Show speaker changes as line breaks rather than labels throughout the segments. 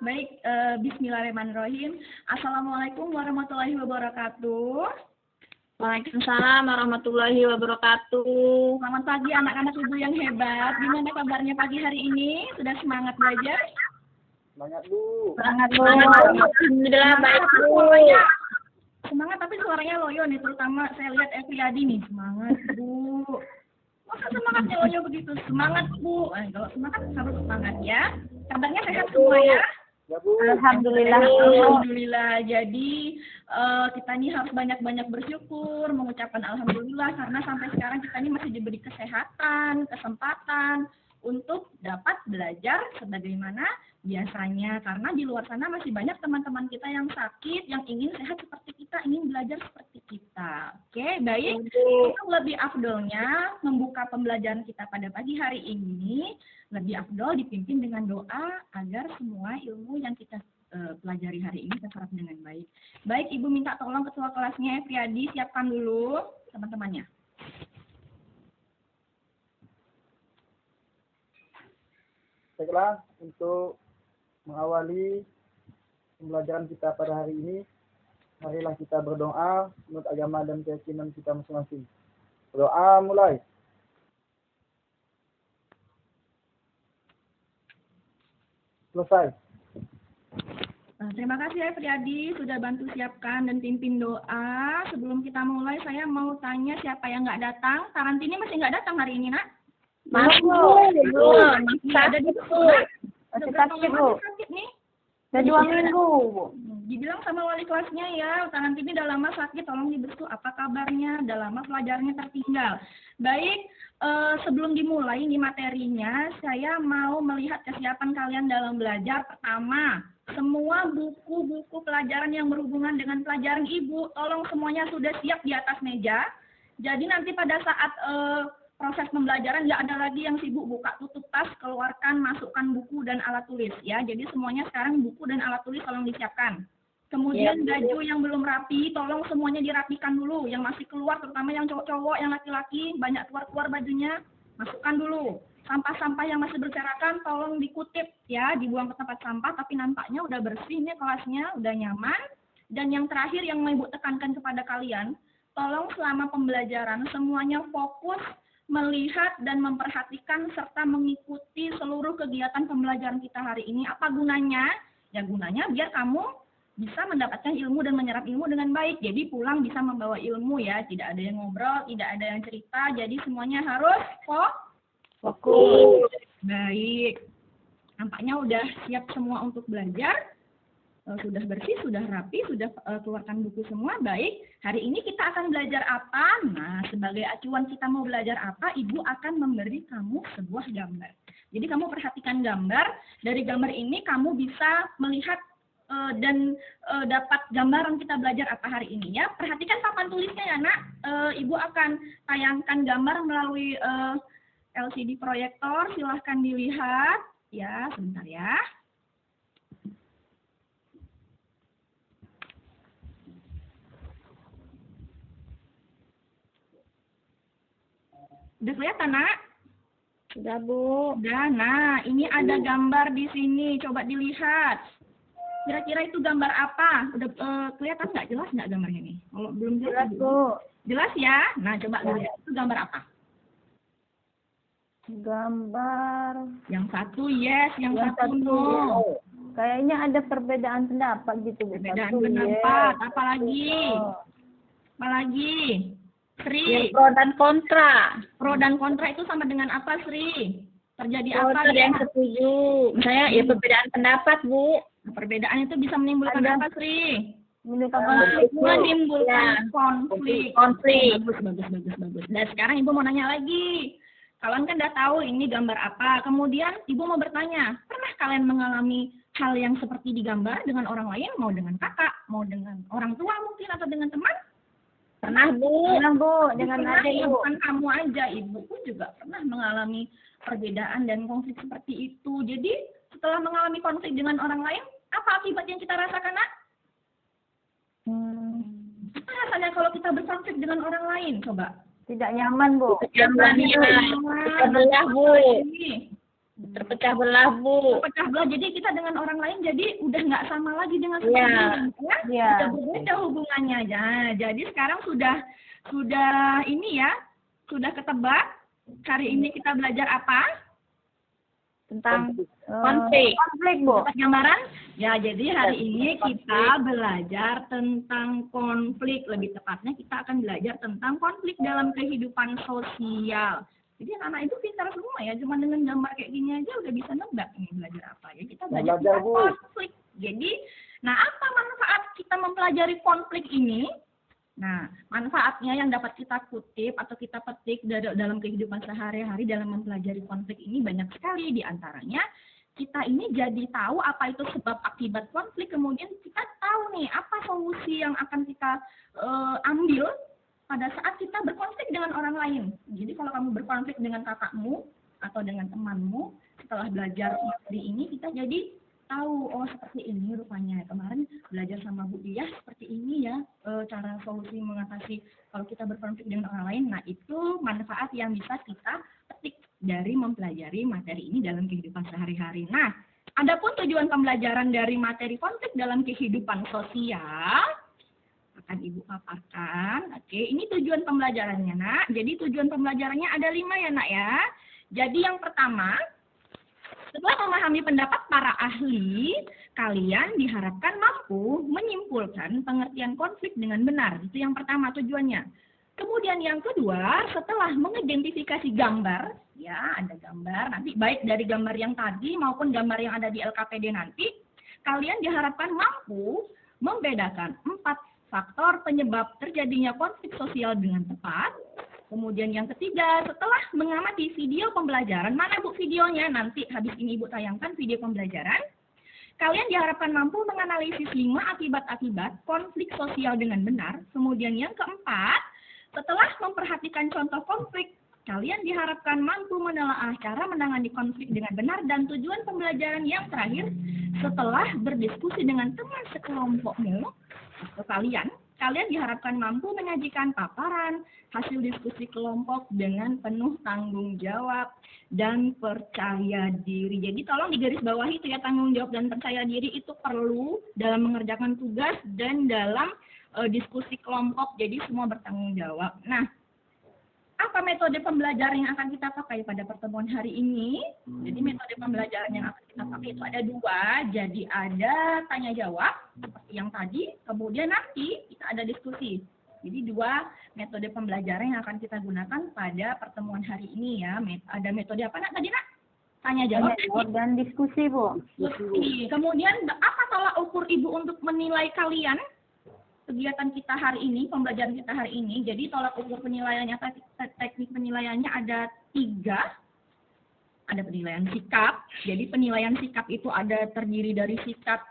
Baik, bismillahirrahmanirrahim. Assalamualaikum warahmatullahi wabarakatuh.
Waalaikumsalam warahmatullahi wabarakatuh.
Selamat pagi anak-anak ibu yang hebat. Gimana kabarnya pagi hari ini? Sudah semangat belajar?
Semangat, Bu.
Semangat, Bu. Alhamdulillah baik, Bu.
Semangat tapi suaranya loyo nih, terutama saya lihat Efriadi nih. Semangat, Bu. Masa semangatnya loyo begitu? Semangat, Bu. Kalau semangat harus semangat ya. Kabarnya sehat semua ya?
Ya, Bu.
Alhamdulillah.
Alhamdulillah. Jadi kita ini harus banyak-banyak bersyukur, mengucapkan alhamdulillah karena sampai sekarang kita ini masih diberi kesehatan, kesempatan untuk dapat belajar sebagaimana biasanya. Karena di luar sana masih banyak teman-teman kita yang sakit, yang ingin sehat seperti kita, ingin belajar seperti kita. Oke, baik. Untuk lebih afdolnya membuka pembelajaran kita pada pagi hari ini, lebih afdol dipimpin dengan doa agar semua ilmu yang kita pelajari hari ini terserap dengan baik. Baik, Ibu minta tolong ketua kelasnya Efriadi siapkan dulu teman-temannya.
Baiklah, untuk mengawali pembelajaran kita pada hari ini, marilah kita berdoa menurut agama dan keyakinan kita masing-masing. Berdoa mulai. Selesai.
Terima kasih Efriadi sudah bantu siapkan dan pimpin doa. Sebelum kita mulai, saya mau tanya siapa yang nggak datang. Tarantini masih nggak datang hari ini, Nak?
Belum.
Masih ada di buku.
Masih sakit, Bu.
Sakit nih.
Udah 2 minggu, Bu.
Dibilang sama wali kelasnya ya, Tarantini udah lama sakit, tolong dibersu apa kabarnya, udah lama pelajarannya tertinggal. Baik, sebelum dimulai ini materinya, saya mau melihat kesiapan kalian dalam belajar. Pertama, semua buku-buku pelajaran yang berhubungan dengan pelajaran Ibu, tolong semuanya sudah siap di atas meja. Jadi nanti pada saat proses pembelajaran nggak ada lagi yang sibuk buka tutup tas, keluarkan, masukkan buku dan alat tulis ya. Jadi semuanya sekarang buku dan alat tulis tolong disiapkan. Kemudian baju yang belum rapi, tolong semuanya dirapikan dulu. Yang masih keluar, terutama yang cowok-cowok, yang laki-laki, banyak keluar-keluar bajunya, masukkan dulu. Sampah-sampah yang masih berserakan, tolong dikutip ya, dibuang ke tempat sampah. Tapi nampaknya udah bersih nih kelasnya, udah nyaman. Dan yang terakhir yang mau Ibu tekankan kepada kalian, tolong selama pembelajaran semuanya fokus melihat dan memperhatikan serta mengikuti seluruh kegiatan pembelajaran kita hari ini. Apa gunanya? Ya gunanya biar kamu bisa mendapatkan ilmu dan menyerap ilmu dengan baik. Jadi pulang bisa membawa ilmu ya, tidak ada yang ngobrol, tidak ada yang cerita. Jadi semuanya harus fokus. Baik. Nampaknya udah siap semua untuk belajar. Sudah bersih, sudah rapi, sudah keluarkan buku semua. Baik, hari ini kita akan belajar apa? Nah, sebagai acuan kita mau belajar apa, Ibu akan memberi kamu sebuah gambar. Jadi kamu perhatikan gambar, dari gambar ini kamu bisa melihat dan dapat gambaran kita belajar apa hari ini ya. Perhatikan papan tulisnya ya, Nak. Ibu akan tayangkan gambar melalui LCD proyektor, silahkan dilihat. Ya, sebentar ya. Udah kelihatan, Nak?
Sudah, Bu.
Udah, nah ini ada gambar di sini, coba dilihat. Kira-kira itu gambar apa? Udah kelihatan nggak, jelas nggak gambarnya nih? Kalau belum jelas,
Bu.
Jelas ya? Nah, coba lihat, itu gambar apa?
Gambar.
Yang satu yes, yang satu no.
Yes. Kayaknya ada perbedaan pendapat gitu, Bu.
Perbedaan pendapat, yes. Apalagi? Sri.
Yang pro dan kontra.
Pro dan kontra itu sama dengan apa, Sri? Terjadi apa?
Ada yang setuju. Misalnya ya perbedaan pendapat, Bu.
Perbedaan itu bisa menimbulkan apa, Sri?
Menimbulkan
konflik. Bagus. Dan sekarang Ibu mau nanya lagi. Kalian kan udah tahu ini gambar apa. Kemudian Ibu mau bertanya, pernah kalian mengalami hal yang seperti digambar dengan orang lain? Mau dengan kakak, mau dengan orang tua mungkin, atau dengan teman?
Pernah, Bu. Pernah, Bu. Dengan adik, Bu.
Bukan kamu aja, Ibu pun juga pernah mengalami perbedaan dan konflik seperti itu. Jadi setelah mengalami konflik dengan orang lain, apa akibat yang kita rasakan, Nak? Apa rasanya kalau kita berkonflik dengan orang lain? Coba.
Tidak nyaman, Bu.
Tidak nyaman.
Kita belah, Bu. Terpecah belah, Bu.
Pecah belah, jadi kita dengan orang lain jadi udah nggak sama lagi dengan
Iya.
sebelumnya, ya.
Iya.
Sudah berbeda hubungannya. Nah, jadi sekarang sudah ini ya, sudah ketebak. Hari ini kita belajar apa?
Tentang
Konflik.
konflik, Bu.
Dapat gambaran? Ya, jadi hari ini kita belajar tentang konflik. Lebih tepatnya kita akan belajar tentang konflik dalam kehidupan sosial. Jadi anak itu pintar semua ya, cuma dengan gambar kayak gini aja udah bisa nebak ini belajar apa ya. Kita belajar
Belajar,
tentang
Bu.
konflik. Jadi, nah apa manfaat kita mempelajari konflik ini? Nah, manfaatnya yang dapat kita kutip atau kita petik dalam kehidupan sehari-hari dalam mempelajari konflik ini banyak sekali. Di antaranya, kita ini jadi tahu apa itu sebab akibat konflik, kemudian kita tahu nih apa solusi yang akan kita ambil pada saat kita berkonflik dengan orang lain. Jadi kalau kamu berkonflik dengan kakakmu atau dengan temanmu, setelah belajar materi ini kita jadi tahu, oh seperti ini rupanya. Kemarin belajar sama Bu Diah seperti ini ya, cara solusi mengatasi kalau kita berkonflik dengan orang lain. Nah, itu manfaat yang bisa kita petik dari mempelajari materi ini dalam kehidupan sehari-hari. Nah, adapun tujuan pembelajaran dari materi konflik dalam kehidupan sosial akan Ibu paparkan. Oke, ini tujuan pembelajarannya, Nak. Jadi tujuan pembelajarannya ada 5 ya, Nak ya. Jadi yang pertama, setelah memahami pendapat para ahli, kalian diharapkan mampu menyimpulkan pengertian konflik dengan benar. Itu yang pertama tujuannya. Kemudian yang kedua, setelah mengidentifikasi gambar, ya ada gambar, nanti baik dari gambar yang tadi maupun gambar yang ada di LKPD nanti, kalian diharapkan mampu membedakan 4 faktor penyebab terjadinya konflik sosial dengan tepat. Kemudian yang ketiga, setelah mengamati video pembelajaran, mana Bu videonya? Nanti habis ini Ibu tayangkan video pembelajaran. Kalian diharapkan mampu menganalisis 5 akibat-akibat konflik sosial dengan benar. Kemudian yang keempat, setelah memperhatikan contoh konflik, kalian diharapkan mampu menelaah cara menangani konflik dengan benar. Dan tujuan pembelajaran yang terakhir, setelah berdiskusi dengan teman sekelompokmu atau kalian diharapkan mampu menyajikan paparan hasil diskusi kelompok dengan penuh tanggung jawab dan percaya diri. Jadi tolong digarisbawahi itu ya, tanggung jawab dan percaya diri itu perlu dalam mengerjakan tugas dan dalam diskusi kelompok. Jadi semua bertanggung jawab. Nah, apa metode pembelajaran yang akan kita pakai pada pertemuan hari ini? Jadi metode pembelajaran yang akan kita pakai itu ada 2. Jadi ada tanya jawab seperti yang tadi, kemudian nanti kita ada diskusi. Jadi 2 metode pembelajaran yang akan kita gunakan pada pertemuan hari ini ya. Ada metode apa Nak tadi Nak? Tanya jawab
Dan diskusi, Bu.
diskusi. Kemudian apa tolak ukur Ibu untuk menilai kalian? Kegiatan kita hari ini, pembelajaran kita hari ini, jadi tolak ukur penilaiannya, teknik penilaiannya ada 3. Ada penilaian sikap, jadi penilaian sikap itu ada terdiri dari sikap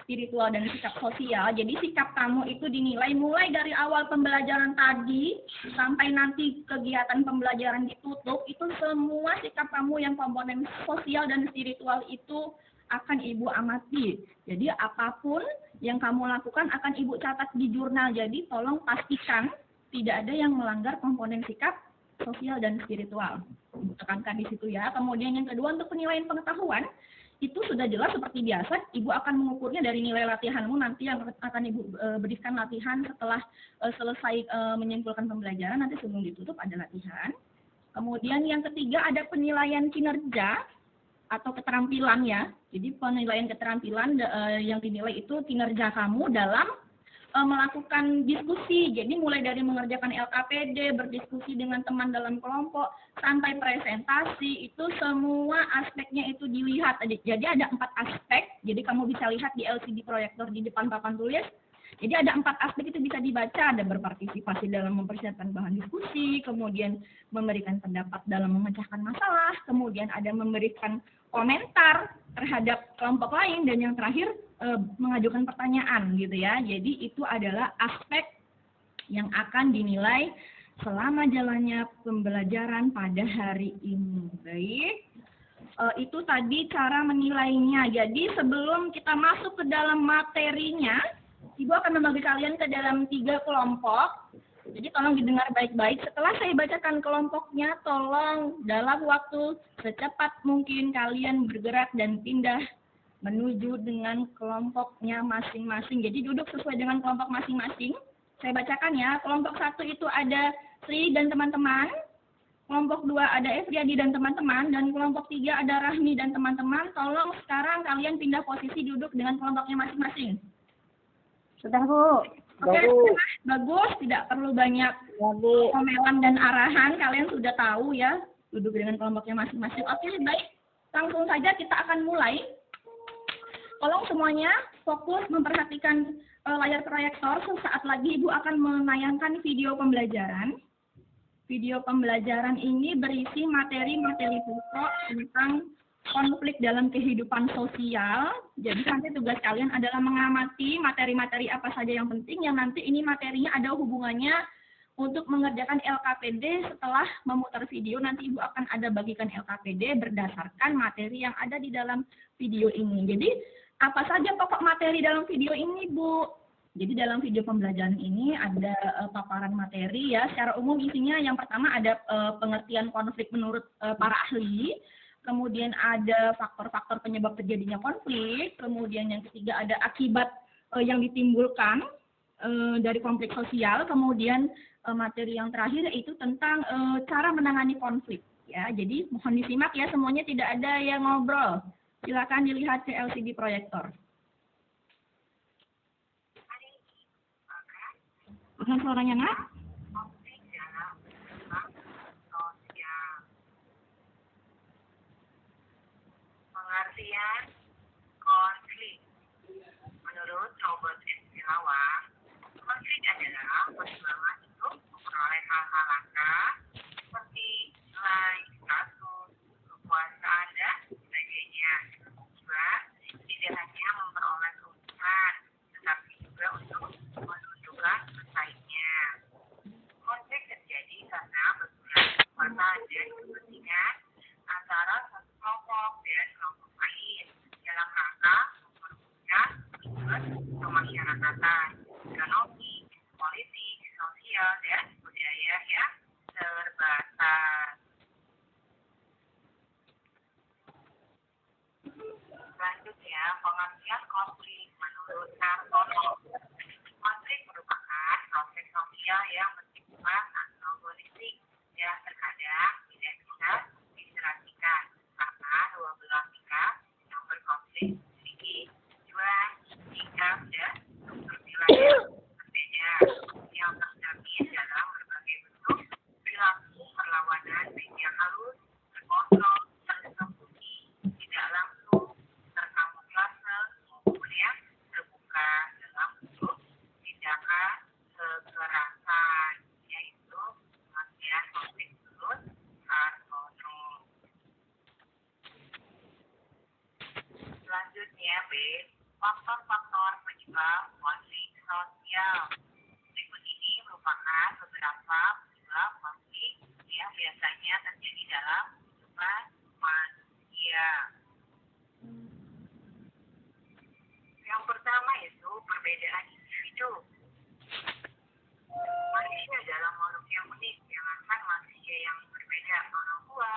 spiritual dan sikap sosial. Jadi sikap kamu itu dinilai mulai dari awal pembelajaran tadi, sampai nanti kegiatan pembelajaran ditutup, itu semua sikap kamu yang komponen sosial dan spiritual itu akan Ibu amati. Jadi apapun yang kamu lakukan akan Ibu catat di jurnal. Jadi tolong pastikan tidak ada yang melanggar komponen sikap sosial dan spiritual. Ibu tekankan di situ ya. Kemudian yang kedua untuk penilaian pengetahuan, itu sudah jelas seperti biasa. Ibu akan mengukurnya dari nilai latihanmu nanti yang akan Ibu berikan latihan setelah selesai menyimpulkan pembelajaran. Nanti sebelum ditutup ada latihan. Kemudian yang ketiga ada penilaian kinerja atau keterampilan ya. Jadi penilaian keterampilan yang dinilai itu kinerja kamu dalam melakukan diskusi. Jadi mulai dari mengerjakan LKPD, berdiskusi dengan teman dalam kelompok, sampai presentasi, itu semua aspeknya itu dilihat. Jadi ada 4 aspek, jadi kamu bisa lihat di LCD proyektor di depan papan tulis. Jadi ada 4 aspek itu bisa dibaca, ada berpartisipasi dalam mempersiapkan bahan diskusi, kemudian memberikan pendapat dalam memecahkan masalah, kemudian ada memberikan komentar terhadap kelompok lain, dan yang terakhir mengajukan pertanyaan gitu ya. Jadi itu adalah aspek yang akan dinilai selama jalannya pembelajaran pada hari ini. Baik, itu tadi cara menilainya. Jadi sebelum kita masuk ke dalam materinya, Ibu akan membagi kalian ke dalam 3 kelompok. Jadi tolong didengar baik-baik. Setelah saya bacakan kelompoknya, tolong dalam waktu secepat mungkin kalian bergerak dan pindah menuju dengan kelompoknya masing-masing. Jadi duduk sesuai dengan kelompok masing-masing. Saya bacakan ya. Kelompok 1 itu ada Sri dan teman-teman. Kelompok 2 ada Efriadi dan teman-teman. Dan kelompok 3 ada Rahmi dan teman-teman. Tolong sekarang kalian pindah posisi duduk dengan kelompoknya masing-masing.
Sudah, Bu.
Oke, bagus. Tidak perlu banyak omelan dan arahan. Kalian sudah tahu ya, duduk dengan kelompoknya masing-masing. Oke, baik. Langsung saja kita akan mulai. Tolong semuanya fokus memperhatikan layar proyektor. Sesaat lagi Ibu akan menayangkan video pembelajaran. Video pembelajaran ini berisi materi-materi pokok tentang konflik dalam kehidupan sosial. Jadi nanti tugas kalian adalah mengamati materi-materi apa saja yang penting, yang nanti ini materinya ada hubungannya untuk mengerjakan LKPD. Setelah memutar video, nanti Ibu akan ada bagikan LKPD berdasarkan materi yang ada di dalam video ini. Jadi apa saja pokok materi dalam video ini, Bu? Jadi dalam video pembelajaran ini ada paparan materi ya. Secara umum isinya yang pertama ada pengertian konflik menurut para ahli. Kemudian ada faktor-faktor penyebab terjadinya konflik. Kemudian yang ketiga ada akibat yang ditimbulkan dari konflik sosial. Kemudian materi yang terakhir yaitu tentang cara menangani konflik. Ya, jadi mohon disimak ya, semuanya tidak ada yang ngobrol. Silakan dilihat ke LCD proyektor. Mohon suaranya, Nak.
Pengertian konflik. Menurut Robert S. Silawang, konflik adalah perjuangan untuk memperoleh hal-hal langka seperti nilai, status, kekuasaan, dan sebagainya. Juga tidak hanya memperoleh keuntungan, tetapi juga untuk menunjukkan pesaingnya. Konflik terjadi karena benturan kekuatan dan kepentingan antara satu kelompok dan kelompok lain dalam rangka merumuskan tujuan kemasyarakatan, ekonomi, politik, sosial, dan budaya yang terbatas. Selanjutnya, pengertian konflik menurut Kartono. Konflik merupakan proses sosial yang bersifat antagonistik yang terkadang tidak bisa diserasikan karena dua belah pihak yang berkonflik memiliki tujuan, sikap, dan struktur yang berbeda yang tercermin dalam berbagai bentuk perilaku perlawanan baik yang halus, terkontrol, tersembunyi, tidak langsung, terkamuflase maupun yang terbuka dalam bentuk tindakan kekerasan, yaitu pengertian konflik menurut Kartono. Selanjutnya B, faktor-faktor penyebab konflik sosial. Berikut ini merupakan beberapa penyebab konflik yang biasanya terjadi dalam kehidupan manusia. Yang pertama itu perbedaan individu. Manusia adalah makhluk yang unik, jangankan manusia yang berbeda orang tua,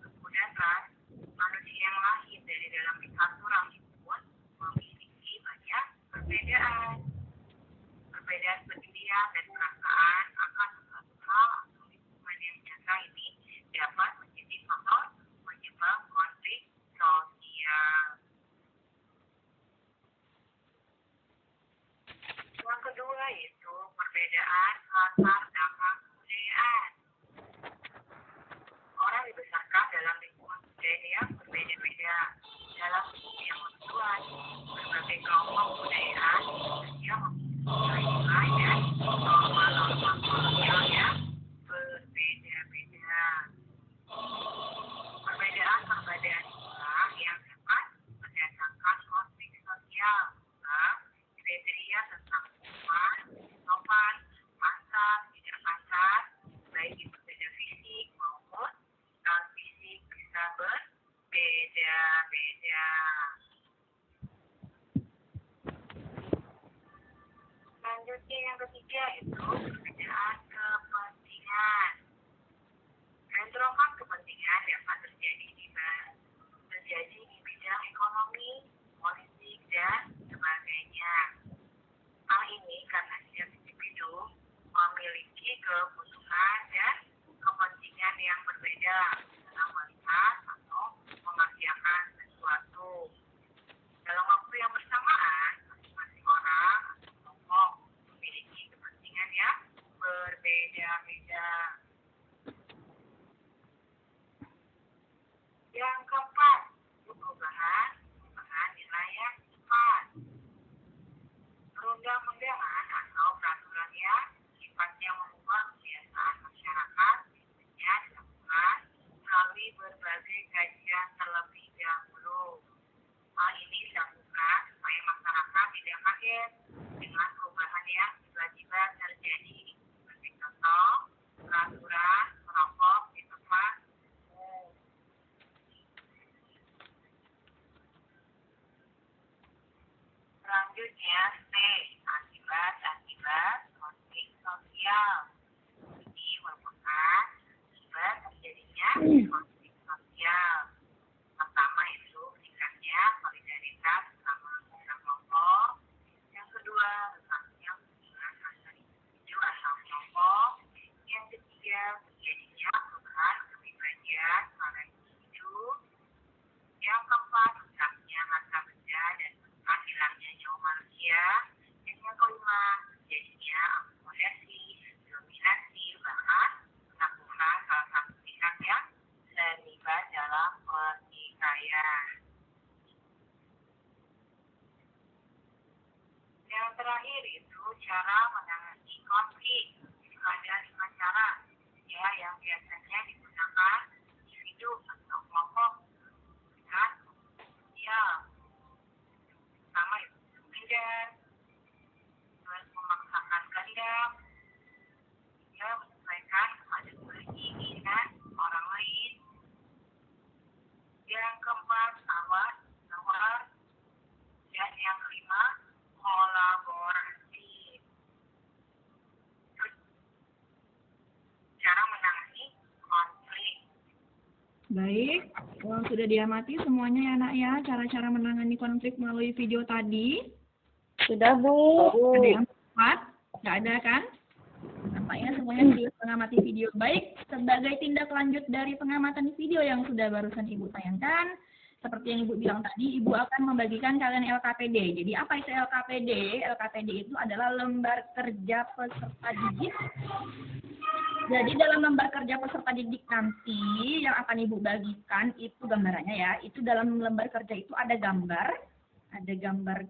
suku dan ras, manusia yang lahir dari dalam satu rahim pun memiliki banyak perbedaan. Perbedaan pendirian dan perasaan akan sesuatu hal atau lingkungan yang nyata ini dapat menjadi faktor penyebab konflik sosial. Yang kedua yaitu perbedaan latar belakang kebudayaan. Orang dibesarkan dalam lingkungan budaya yang berbeda-beda. Dalam bumi yang luas, berbagai kelompok kebudayaan yang memiliki nilai dan norma-norma sosial yang berbeda-beda. Perbedaan itulah yang dapat mendatangkan konflik sosial. Kriteria tentang sopan, kasar, tidak kasar, baik itu beda fisik maupun non fisik bisa berbeda-beda. Selanjutnya yang ketiga itu perbedaan Selanjutnya C. Akibat konflik sosial. Ini merupakan akibat terjadinya konflik sosial. Pertama itu tingkatnya solidaritas sama anggota kelompok. Yang kedua, letaknya hubungan antar individu atau kelompok. Yang ketiga, terjadinya perubahan kepribadian para individu. Yang keempat, rusaknya harta benda dan hilangnya nyawa manusia. Dan yang kelima, terjadinya akomodasi, dominasi, bahkan penaklukan salah satu pihak yang terlibat dalam pertikaian. Yang terakhir itu cara menangani konflik. Ada 5 cara ya yang biasanya digunakan individu atau kelompok dengan sosial. Pertama itu medan, terus memaksakan kehendak, ya menyesuaikan kepada keinginan orang lain. Yang keempat, tawar, dan yang kelima, kolaborasi. Cara menangani konflik.
Baik, sudah diamati semuanya ya nak ya, cara-cara menangani konflik melalui video tadi.
Sudah, Bu.
Ada yang tepat? Nggak ada kan? Nampaknya semuanya sudah mengamati video. Baik, sebagai tindak lanjut dari pengamatan video yang sudah barusan Ibu tayangkan, seperti yang Ibu bilang tadi, Ibu akan membagikan kalian LKPD. Jadi apa itu LKPD? LKPD itu adalah lembar kerja peserta didik. Jadi dalam lembar kerja peserta didik nanti yang akan Ibu bagikan itu gambarannya ya. Itu dalam lembar kerja itu ada gambar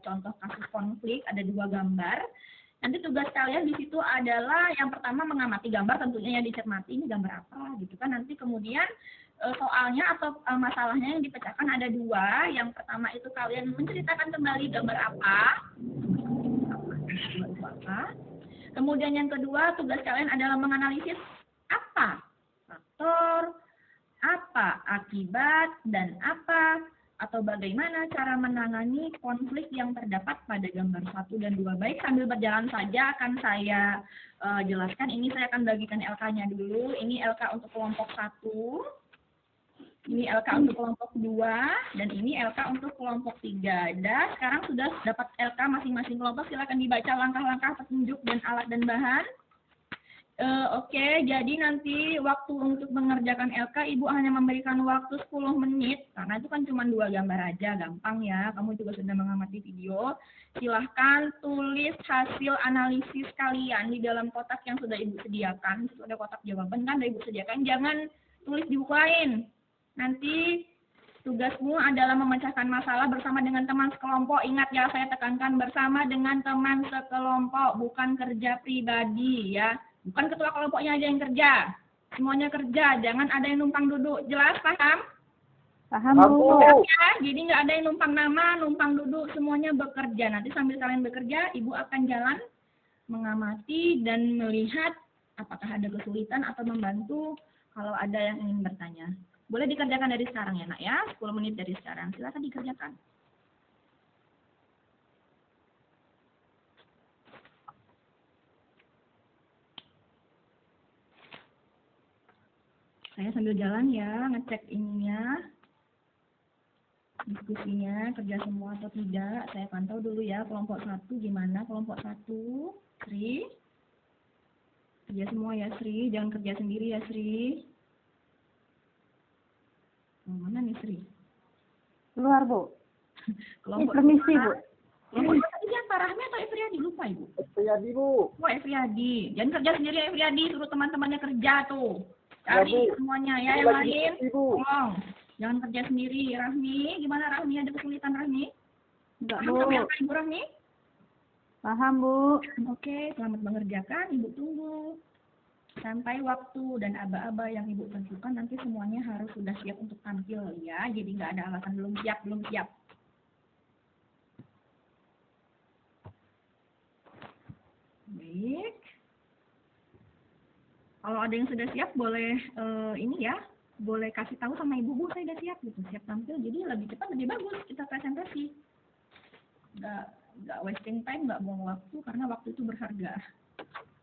contoh kasus konflik, ada 2 gambar. Nanti tugas kalian di situ adalah yang pertama mengamati gambar, tentunya yang dicermati ini gambar apa gitu kan. Nanti kemudian soalnya atau masalahnya yang dipecahkan ada 2. Yang pertama itu kalian menceritakan kembali gambar apa. Kemudian yang kedua tugas kalian adalah menganalisis apa faktor, apa akibat, dan apa atau bagaimana cara menangani konflik yang terdapat pada gambar 1 dan 2. Baik, sambil berjalan saja akan saya jelaskan. Ini saya akan bagikan LK-nya dulu. Ini LK untuk kelompok 1. Ini LK untuk kelompok 2. Dan ini LK untuk kelompok 3. Dan sekarang sudah dapat LK masing-masing kelompok. Silakan dibaca langkah-langkah petunjuk dan alat dan bahan. Oke, jadi nanti waktu untuk mengerjakan LK, Ibu hanya memberikan waktu 10 menit, karena itu kan cuma 2 gambar aja, gampang ya, kamu juga sudah mengamati video. Silahkan tulis hasil analisis kalian di dalam kotak yang sudah Ibu sediakan, itu ada kotak jawaban kan, sudah Ibu sediakan, jangan tulis di buku lain. Nanti tugasmu adalah memecahkan masalah bersama dengan teman sekelompok. Ingat ya, saya tekankan bersama dengan teman sekelompok, bukan kerja pribadi ya. Bukan ketua kelompoknya aja yang kerja. Semuanya kerja, jangan ada yang numpang duduk. Jelas, paham?
Paham, Bu.
Ya, jadi nggak ada yang numpang nama, numpang duduk, semuanya bekerja. Nanti sambil kalian bekerja, Ibu akan jalan mengamati dan melihat apakah ada kesulitan atau membantu kalau ada yang ingin bertanya. Boleh dikerjakan dari sekarang ya, nak ya. 10 menit dari sekarang. Silakan dikerjakan. Saya sambil jalan ya, ngecek ininya, diskusinya, kerja semua atau tidak. Saya pantau dulu ya, kelompok 1 gimana, kelompok 1, Sri. Kerja semua ya, Sri, jangan kerja sendiri ya, Sri. Mana nih, Sri?
Keluar, Bu.
Kelompok
Permisi, Bu.
Kelompok tadi siapa, Rahmi atau Efriadi? Lupa, Ibu.
Efriadi, Bu.
Oh, Efriadi. Jangan kerja sendiri, Efriadi, suruh teman-temannya kerja tuh. Cari semuanya ya, yang lain. Tolong. Jangan kerja sendiri. Rahmi, gimana Rahmi? Ada kesulitan Rahmi?
Enggak,
Paham
Bu.
sampai apa Ibu Rahmi?
Paham, Bu.
Oke, selamat mengerjakan. Ibu tunggu sampai waktu dan aba-aba yang Ibu tentukan nanti semuanya harus sudah siap untuk tampil ya. Jadi nggak ada alasan belum siap. Baik. Kalau ada yang sudah siap boleh ini ya, boleh kasih tahu sama Ibu, Bu, saya sudah siap gitu, siap tampil. Jadi lebih cepat lebih bagus kita presentasi. nggak wasting time, nggak buang waktu, karena waktu itu berharga.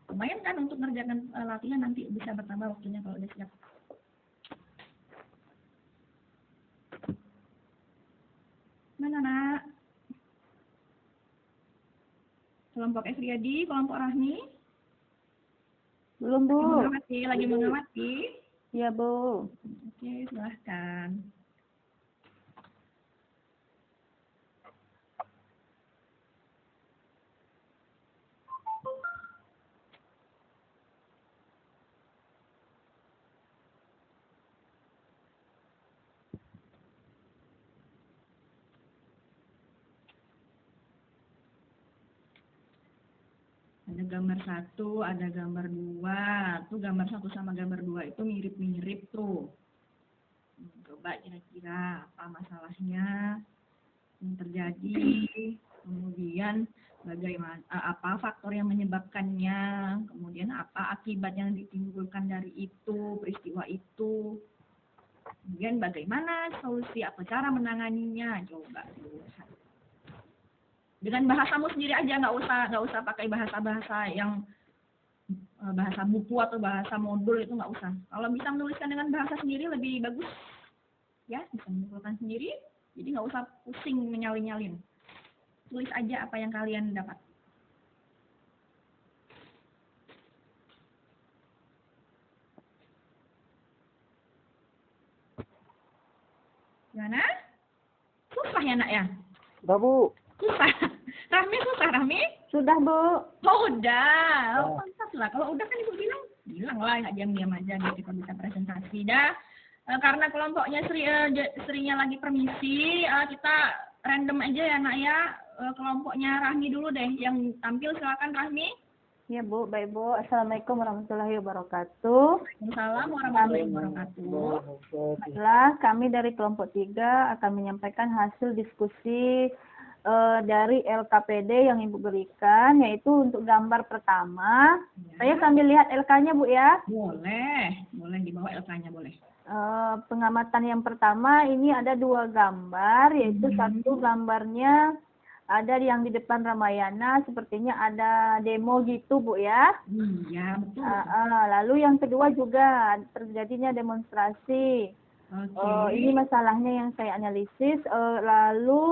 Lumayan kan untuk ngerjakan latihan, nanti bisa bertambah waktunya kalau udah siap. Mana nak? Kelompok Efriadi, kelompok Rahmi.
Belum, Bu.
Lagi mengamati.
Iya, Bu.
Oke, silahkan. Ada gambar 1, ada gambar 2. Tuh gambar 1 sama gambar 2 itu mirip-mirip tuh. Coba kira-kira apa masalahnya yang terjadi, kemudian bagaimana, apa faktor yang menyebabkannya, kemudian apa akibat yang ditimbulkan dari itu, peristiwa itu, kemudian bagaimana solusi atau cara menanganinya. Coba lihat. Dengan bahasamu sendiri aja, nggak usah pakai bahasa yang bahasa buku atau bahasa modul, itu nggak usah. Kalau bisa menuliskan dengan bahasa sendiri lebih bagus, ya, bisa menyimpulkan sendiri. Jadi nggak usah pusing menyalin-nyalin. Tulis aja apa yang kalian dapat. Gimana? Susah ya nak ya?
Udah, Bu.
Susah. Rahmi susah, Rahmi?
Sudah, Bu.
Oh, udah. Oh, mantap lah. Kalau udah kan Ibu bilang lah, nggak diam-diam aja biar kita bisa presentasi. Dah. Karena kelompoknya Srinya lagi permisi, kita random aja ya nak ya. Kelompoknya Rahmi dulu deh. Yang tampil silakan Rahmi.
Iya, Bu. Baik, Bu. Assalamualaikum warahmatullahi wabarakatuh.
Waalaikumsalam warahmatullahi wabarakatuh.
Baiklah, kami dari kelompok 3 akan menyampaikan hasil diskusi dari LKPD yang Ibu berikan, yaitu untuk gambar pertama.
Ya.
Saya sambil lihat LK-nya, Bu, ya.
Boleh dibawa LK-nya, boleh.
Pengamatan yang pertama ini ada 2 gambar, yaitu satu gambarnya ada yang di depan Ramayana, sepertinya ada demo gitu, Bu, ya.
Iya, betul.
Lalu yang kedua juga terjadinya demonstrasi.
Oke.
Ini masalahnya yang saya analisis. Lalu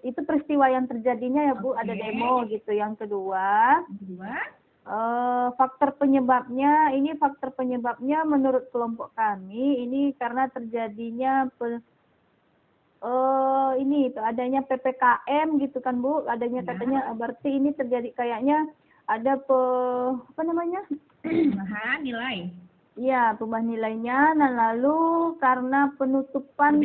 itu peristiwa yang terjadinya ya, Bu, ada demo gitu. Yang kedua, faktor penyebabnya menurut kelompok kami ini karena terjadinya adanya PPKM gitu kan, Bu. Adanya katanya berarti ini terjadi kayaknya ada
Perubahan nilai.
Iya, perubahan nilainya. Nah, lalu karena penutupan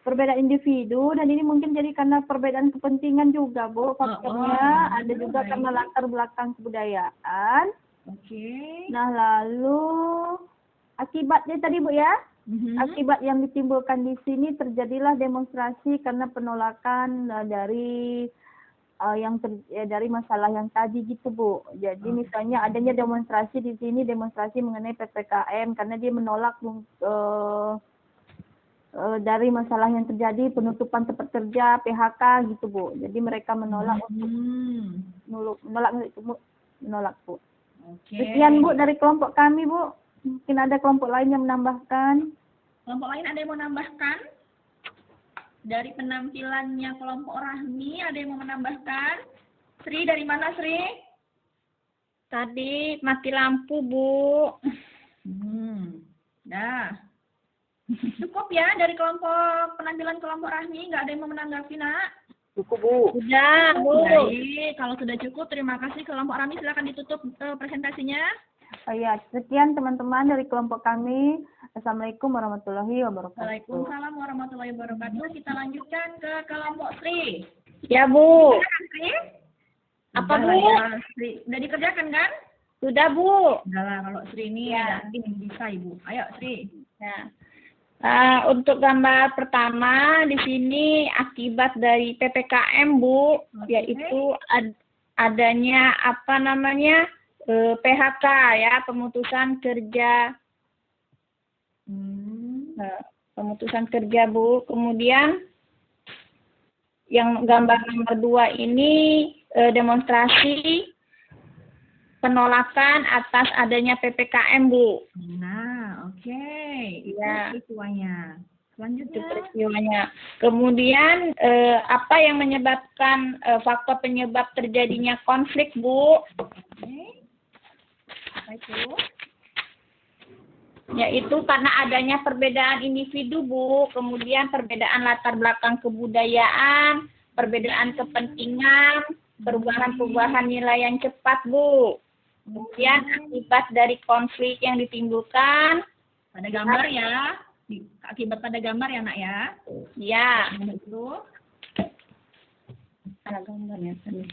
perbedaan individu, dan ini mungkin jadi karena perbedaan kepentingan juga, Bu, faktornya. Ada juga karena latar belakang kebudayaan.
Oke.
Nah, lalu akibatnya tadi, Bu, ya. Akibat yang ditimbulkan di sini terjadilah demonstrasi karena penolakan dari dari masalah yang tadi gitu, Bu. Jadi misalnya adanya demonstrasi di sini, demonstrasi mengenai PPKM karena dia menolak dari masalah yang terjadi, penutupan tempat kerja, PHK gitu, Bu. Jadi mereka menolak menolak, Bu.
Oke.
Sekian, Bu, dari kelompok kami, Bu. Mungkin ada kelompok lain yang menambahkan.
Kelompok lain ada yang mau menambahkan? Dari penampilannya kelompok Rahmi, ada yang mau menambahkan? Sri, dari mana Sri?
Tadi mati lampu, Bu.
Dah. Cukup ya dari penampilan kelompok Rahmi, nggak ada yang mau menanggapi, nak?
Cukup, Bu.
Sudah, Bu.
Baik, kalau sudah cukup, terima kasih kelompok Rahmi, silakan ditutup presentasinya.
Oh ya, sekian teman-teman dari kelompok kami. Assalamualaikum warahmatullahi wabarakatuh.
Waalaikumsalam warahmatullahi wabarakatuh. Kita lanjutkan ke kelompok Sri.
Ya, Bu.
Sri?
Apa, Bu?
Ya, Sri. Udah dikerjakan kan?
Sudah, Bu.
Udah lah, kalau Sri ini nanti bisa, Ibu. Ayo, Sri.
Ya. Untuk gambar pertama di sini akibat dari PPKM, Bu, yaitu adanya PHK ya, pemutusan kerja. Pemutusan kerja, Bu. Kemudian
yang gambar nomor 2 ini demonstrasi penolakan atas adanya PPKM, Bu.
Nah, oke. Itu
Ya.
peristiwanya.
Itu
Selanjutnya.
peristiwanya. Kemudian apa yang menyebabkan faktor penyebab terjadinya konflik, Bu?
Oke. Apa itu?
Yaitu karena adanya perbedaan individu, Bu. Kemudian perbedaan latar belakang kebudayaan, perbedaan kepentingan, perubahan-perubahan nilai yang cepat, Bu. Kemudian akibat dari konflik yang ditimbulkan,
Pada gambar ya. Akibat pada gambar ya, Nak ya.
ya,
Itu.
ada gambarnya tadi.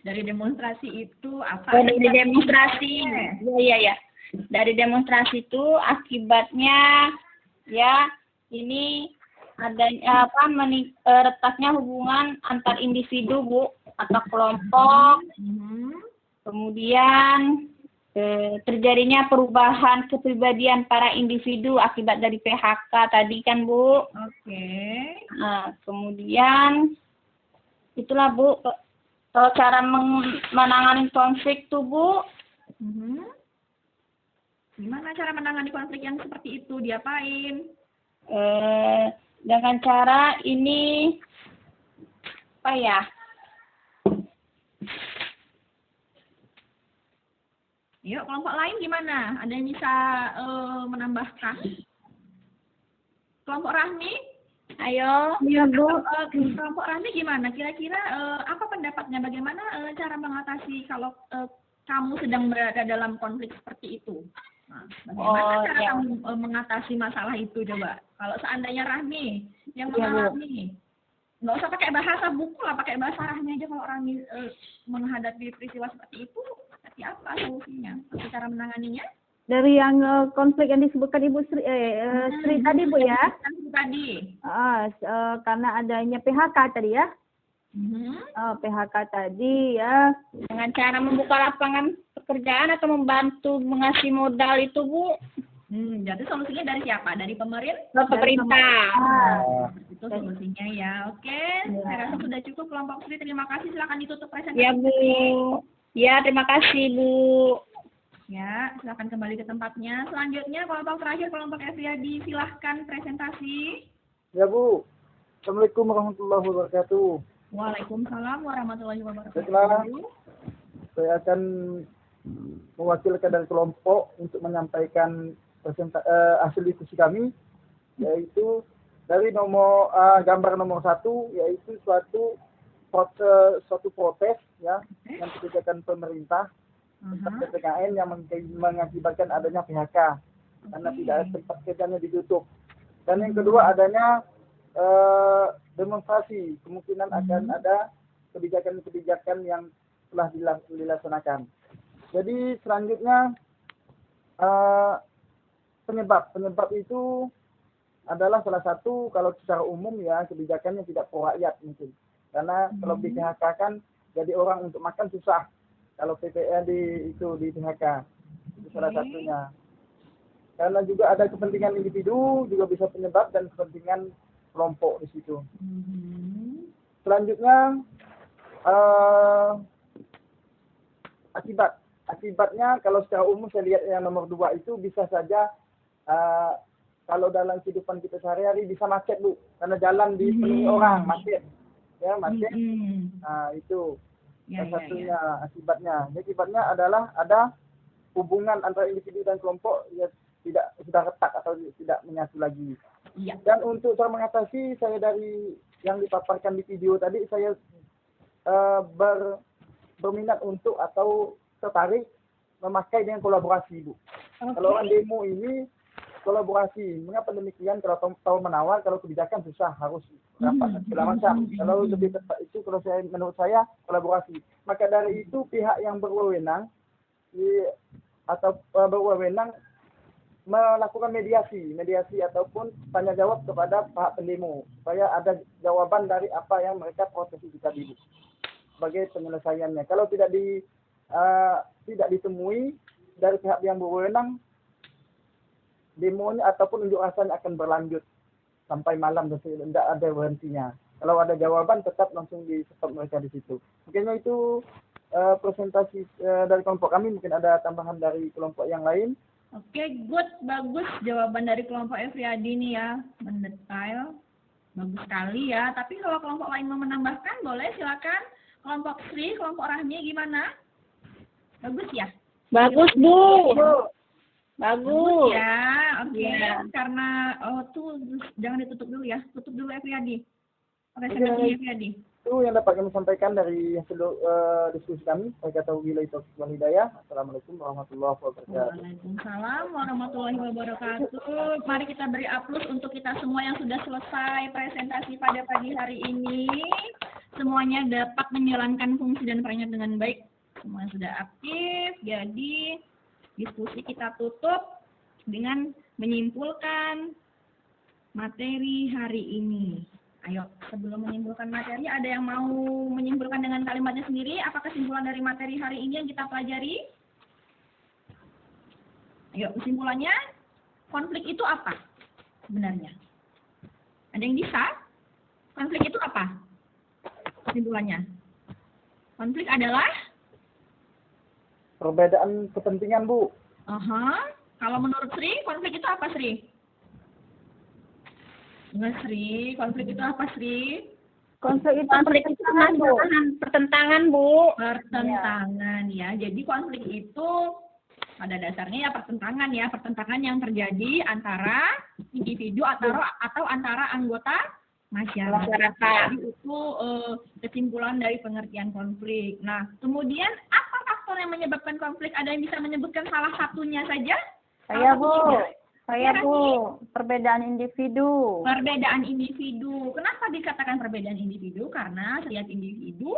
Dari demonstrasi itu apa?
Dari demonstrasi, ya. Dari demonstrasi itu akibatnya, ya, ini adanya retaknya hubungan antar individu, Bu, atau kelompok. Kemudian terjadinya perubahan kepribadian para individu akibat dari PHK tadi kan, Bu.
Oke.
Nah, kemudian itulah, Bu, cara menangani konflik tuh, Bu.
Gimana cara menangani konflik yang seperti itu? Diapain?
Dengan cara ini apa ya?
Yuk, kelompok lain gimana? Ada yang bisa menambahkan? Kelompok Rahmi?
Ayo.
Iya, Bu.
Kelompok Rahmi gimana? Kira-kira apa pendapatnya? Bagaimana cara mengatasi kalau kamu sedang berada dalam konflik seperti itu? Nah, bagaimana cara kamu mengatasi masalah itu coba? Kalau seandainya Rahmi yang mengalami, nggak usah pakai bahasa buku lah, pakai bahasa Rahmi aja. Kalau Rahmi menghadapi peristiwa seperti itu, seperti apa solusinya? Atau cara menanganinya?
Dari yang konflik yang disebutkan Ibu Sri, Sri tadi, Bu ya.
Tadi.
Karena adanya PHK tadi ya. PHK tadi ya.
Dengan cara membuka lapangan pekerjaan atau membantu mengasih modal itu, Bu.
Jadi solusinya dari siapa? Dari pemerintah?
Pemerintah.
Itu solusinya ya. Oke, saya rasa sudah cukup kelompok Sri. Terima kasih. Silakan ditutup presentasi.
Ya, Bu. Ya, terima kasih, Bu.
Ya, silakan kembali ke tempatnya. Selanjutnya kelompok terakhir, kelompok Efriadi. Silahkan presentasi.
Ya, Bu. Assalamualaikum warahmatullahi wabarakatuh.
Waalaikumsalam warahmatullahi wabarakatuh.
Baiklah, saya akan mewakilkan dari kelompok untuk menyampaikan hasil diskusi kami, yaitu dari gambar nomor 1, yaitu suatu protes ya, yang kebijakan pemerintah tentang PPKM yang mengakibatkan adanya PHK karena tidak ada tempat kerjanya ditutup. Dan yang kedua adanya demonstrasi, kemungkinan akan ada kebijakan-kebijakan yang telah dilaksanakan. Jadi selanjutnya penyebab itu adalah salah satu, kalau secara umum ya, kebijakannya tidak pro rakyat mungkin. Karena kalau di PHK kan jadi orang untuk makan susah. Kalau PPN di PHK itu salah satunya. Karena juga ada kepentingan individu, juga bisa penyebab, dan kepentingan kelompok di situ. Selanjutnya akibatnya kalau secara umum saya lihat yang nomor 2 itu bisa saja kalau dalam kehidupan kita sehari-hari bisa macet, Bu, karena jalan dipenuhi orang, macet. Ya, macet. Nah, itu salah satunya akibatnya. Akibatnya adalah ada hubungan antara individu dan kelompok ya sudah retak atau tidak menyatu lagi. Dan untuk cara mengatasi, saya dari yang dipaparkan di video tadi, saya berminat untuk atau tertarik memakai dengan kolaborasi, Bu. Kalau orang demo ini kolaborasi. Mengapa demikian? Kalau tahu menawar, kalau kebijakan susah, harus rapat segala macam. Kalau lebih tepat itu, menurut saya kolaborasi. Maka dari itu pihak yang berwenang melakukan mediasi ataupun tanya jawab kepada pihak pendemo supaya ada jawaban dari apa yang mereka protes itu tadi, Bu, sebagai penyelesaiannya. Kalau tidak ditemui dari pihak yang berwenang, demonya ataupun unjuk rasanya akan berlanjut sampai malam dan tidak ada berhentinya. Kalau ada jawaban tetap langsung di stop mereka di situ. Mungkin itu presentasi dari kelompok kami. Mungkin ada tambahan dari kelompok yang lain.
Oke, good, bagus jawaban dari kelompok Efriadi nih ya, mendetail, bagus sekali ya. Tapi kalau kelompok lain mau menambahkan, boleh silakan. Kelompok Sri, kelompok Rahmi gimana? Bagus ya?
Bagus, Bu.
Bagus
Bagus.
ya, oke.
Iya.
Karena tuh jangan ditutup dulu ya, tutup dulu Efriadi. Presentasinya Efriadi.
Itu yang dapat kami sampaikan dari hasil diskusi kami. Saya kata wabillahi taufiq wal hidayah. Assalamualaikum warahmatullahi wabarakatuh.
Waalaikumsalam warahmatullahi wabarakatuh. Mari kita beri aplaus untuk kita semua yang sudah selesai presentasi pada pagi hari ini. Semuanya dapat menjalankan fungsi dan perannya dengan baik. Semua sudah aktif. Jadi diskusi kita tutup dengan menyimpulkan materi hari ini. Ayo, sebelum menyimpulkan materi, ada yang mau menyimpulkan dengan kalimatnya sendiri? Apa kesimpulan dari materi hari ini yang kita pelajari? Ayo, kesimpulannya, konflik itu apa sebenarnya? Ada yang bisa? Konflik itu apa? Kesimpulannya. Konflik adalah?
Perbedaan kepentingan, Bu.
Kalau menurut Sri, konflik itu apa, Sri? Enggak, Sri. Konflik itu apa, Sri?
Konflik itu
Konflik itu pertentangan, Bu.
Pertentangan ya. Jadi konflik itu pada dasarnya ya pertentangan yang terjadi antara individu atau antara anggota masyarakat. Jadi itu kesimpulan dari pengertian konflik. Nah, kemudian apa faktor yang menyebabkan konflik? Ada yang bisa menyebutkan salah satunya saja?
Saya, Bu. Perbedaan individu.
Perbedaan individu. Kenapa dikatakan perbedaan individu? Karena setiap individu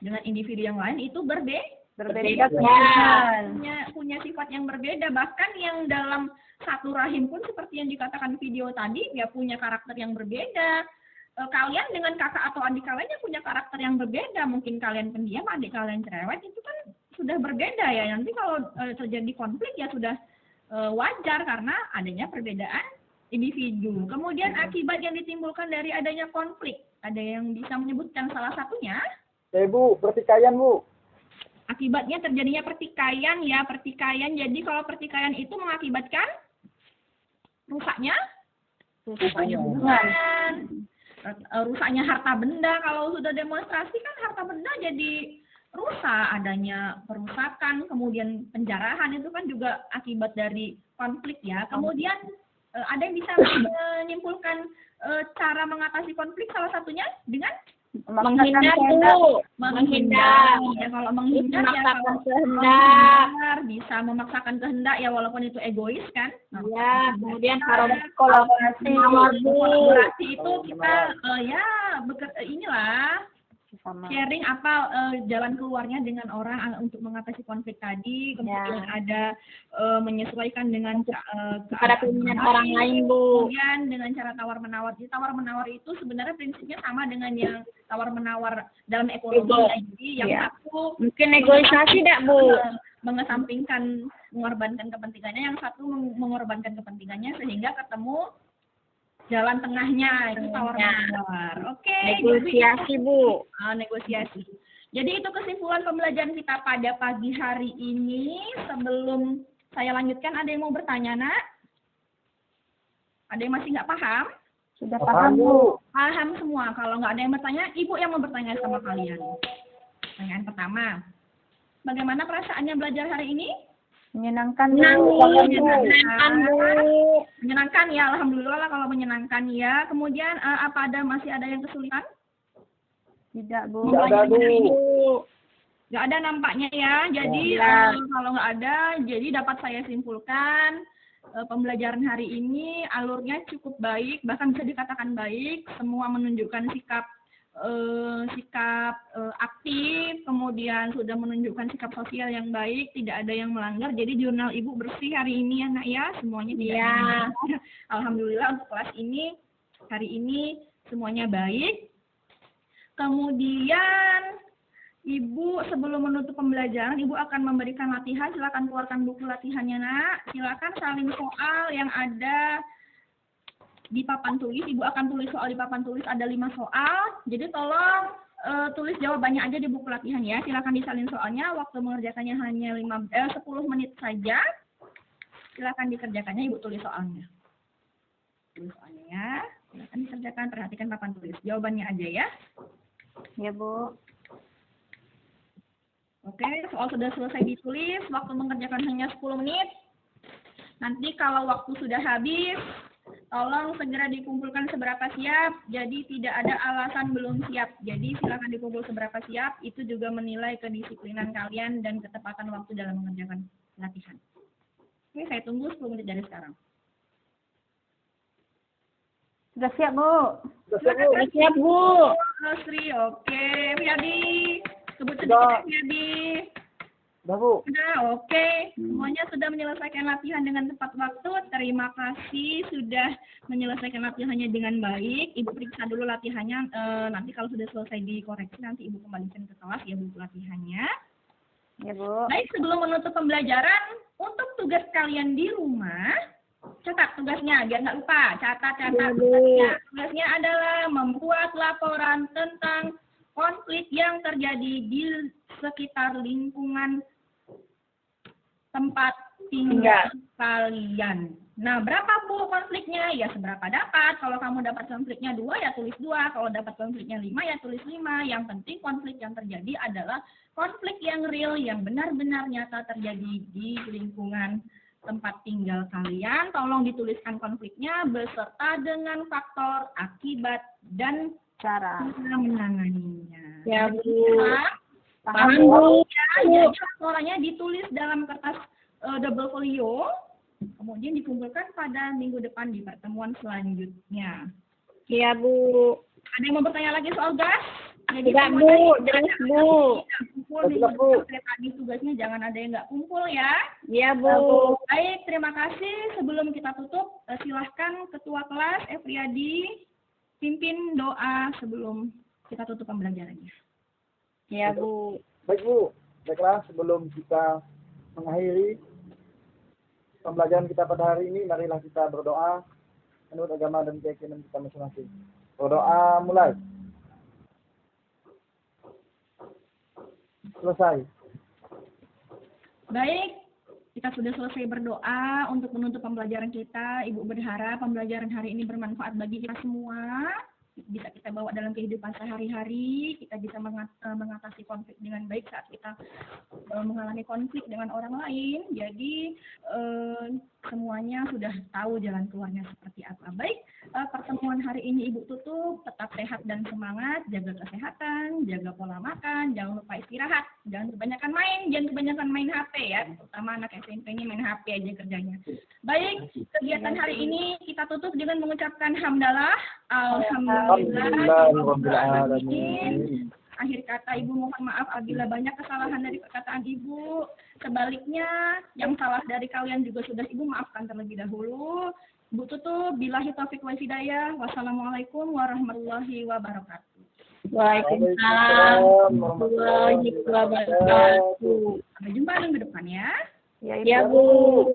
dengan individu yang lain itu
Berbeda kepentingan.
punya sifat yang berbeda. Bahkan yang dalam satu rahim pun seperti yang dikatakan video tadi, ya punya karakter yang berbeda. Kalian dengan kakak atau adik kalian punya karakter yang berbeda. Mungkin kalian pendiam, adik kalian cerewet, itu kan sudah berbeda ya. Nanti kalau terjadi konflik ya sudah wajar karena adanya perbedaan individu. Kemudian akibat yang ditimbulkan dari adanya konflik, ada yang bisa menyebutkan salah satunya?
Bu, pertikaian, Bu.
Akibatnya terjadinya pertikaian ya, pertikaian. Jadi kalau pertikaian itu mengakibatkan rusaknya hubungan, rusaknya harta benda. Kalau sudah demonstrasi kan harta benda jadi rusak, adanya perusakan, kemudian penjarahan, itu kan juga akibat dari konflik ya. Kemudian ada yang bisa menyimpulkan cara mengatasi konflik, salah satunya dengan
Menghindar, Bu. Menghindar.
Ya, kalau menghindar ya
Memaksakan
kalau
kehendak.
bisa memaksakan kehendak ya, walaupun itu egois kan.
Ya, kemudian harus
Kolaborasi.
Kolaborasi itu kita inilah sharing apa jalan keluarnya dengan orang untuk mengatasi konflik tadi. Kemudian ada menyesuaikan dengan
pada keinginan orang lain, Bu.
kemudian dengan cara tawar-menawar. Jadi tawar-menawar itu sebenarnya prinsipnya sama dengan yang tawar-menawar dalam ekonomi. Jadi yang satu
Mungkin negosiasi tidak, Bu?
mengesampingkan mengorbankan kepentingannya, yang satu mengorbankan kepentingannya sehingga ketemu jalan tengahnya, itu tawar-menawar. Oke.
Negosiasi, Bu.
Negosiasi. Jadi itu kesimpulan pembelajaran kita pada pagi hari ini. Sebelum saya lanjutkan, ada yang mau bertanya, Nak? Ada yang masih nggak paham?
Sudah paham, Bu.
Paham semua. Kalau nggak ada yang bertanya, Ibu yang mau bertanya sama kalian. Pertanyaan pertama. Bagaimana perasaannya belajar hari ini?
Menyenangkan, Bu.
Menyenangkan, Bu.
Menyenangkan ya, alhamdulillah lah kalau menyenangkan ya. Kemudian masih ada yang kesulitan?
Tidak, Bu.
Tidak ada, Bu.
Nggak ada nampaknya ya. Jadi kalau nggak ada, jadi dapat saya simpulkan pembelajaran hari ini alurnya cukup baik, bahkan bisa dikatakan baik. Semua menunjukkan sikap aktif, kemudian sudah menunjukkan sikap sosial yang baik, tidak ada yang melanggar. Jadi jurnal Ibu bersih hari ini ya, Nak ya, semuanya tidak ada yang melanggar. Alhamdulillah untuk kelas ini hari ini semuanya baik. Kemudian Ibu sebelum menutup pembelajaran, Ibu akan memberikan latihan. Silakan keluarkan buku latihannya, Nak. Silakan salin soal yang ada di papan tulis. Ibu akan tulis soal di papan tulis, ada 5 soal. Jadi tolong tulis jawabannya aja di buku latihan ya. Silakan disalin soalnya. Waktu mengerjakannya hanya 10 menit saja. Silakan dikerjakannya, Ibu tulis soalnya. Tulis soalnya ya. Silakan dikerjakan, perhatikan papan tulis. Jawabannya aja ya.
Ya, Bu.
Oke, soal sudah selesai ditulis. Waktu mengerjakan hanya 10 menit. Nanti kalau waktu sudah habis, tolong segera dikumpulkan seberapa siap. Jadi tidak ada alasan belum siap. Jadi silakan dikumpul seberapa siap. Itu juga menilai kedisiplinan kalian dan ketepatan waktu dalam mengerjakan latihan. Oke, saya tunggu 10 menit dari sekarang.
Sudah siap, Bu?
Sudah siap, Bu.
Sri, oke. Riyadi, sebut sedikit Riyadi.
Udah, Bu.
Sudah, oke. Semuanya sudah menyelesaikan latihan dengan tepat waktu. Terima kasih sudah menyelesaikan latihannya dengan baik. Ibu periksa dulu latihannya. Nanti kalau sudah selesai dikoreksi, nanti Ibu kembalikan ke kelas ya buku latihannya.
Ya, Bu.
Baik, sebelum menutup pembelajaran, untuk tugas kalian di rumah, catat tugasnya, biar nggak lupa. Catat tugasnya. Tugasnya adalah membuat laporan tentang konflik yang terjadi di sekitar lingkungan tempat tinggal kalian. Nah, berapa Bu konfliknya? Ya seberapa dapat. Kalau kamu dapat konfliknya 2, ya tulis 2. Kalau dapat konfliknya 5, ya tulis 5. Yang penting konflik yang terjadi adalah konflik yang real, yang benar-benar nyata terjadi di lingkungan tempat tinggal kalian. Tolong dituliskan konfliknya beserta dengan faktor, akibat, dan
Cara.
menanganinya.
Ya, Bu.
Paham, Bu? Ya, jadi laporannya ditulis dalam kertas double folio, kemudian dikumpulkan pada minggu depan di pertemuan selanjutnya.
Iya, Bu.
Ada yang mau bertanya lagi soal gas? Jadi
Tidak,
semua
Bu.
tadi
Jelas,
ada
Bu.
kumpul minggu depan kayak tadi tugasnya, jangan ada yang nggak kumpul ya.
Iya, Bu.
Baik, terima kasih. Sebelum kita tutup, silahkan Ketua Kelas Efriadi pimpin doa sebelum kita tutup pembelajarannya.
Iya, Bu.
Baik, Bu. Baiklah, sebelum kita mengakhiri pembelajaran kita pada hari ini, marilah kita berdoa menurut agama dan keyakinan kita masing-masing. Berdoa mulai. Selesai.
Baik, kita sudah selesai berdoa untuk menutup pembelajaran kita. Ibu berharap pembelajaran hari ini bermanfaat bagi kita semua. Bisa kita bawa dalam kehidupan sehari-hari, kita bisa mengatasi konflik dengan baik saat kita mengalami konflik dengan orang lain. Jadi semuanya sudah tahu jalan keluarnya seperti apa. Baik, pertemuan hari ini Ibu tutup. Tetap sehat dan semangat, jaga kesehatan, jaga pola makan, jangan lupa istirahat, jangan kebanyakan main HP ya. Terutama anak SMP ini main HP aja kerjanya. Baik, kegiatan hari ini kita tutup dengan mengucapkan hamdalah. Alhamdulillahirrahmanirrahim. Akhir kata Ibu mohon maaf apabila banyak kesalahan dari perkataan Ibu. Sebaliknya, yang salah dari kalian juga sudah Ibu maafkan terlebih dahulu. Ibu tutup, billahi taufiq wal hidayah. Wassalamualaikum warahmatullahi wabarakatuh.
Waalaikumsalam warahmatullahi wabarakatuh.
Sampai jumpa minggu depan ya.
Ya,
Ya, Bu.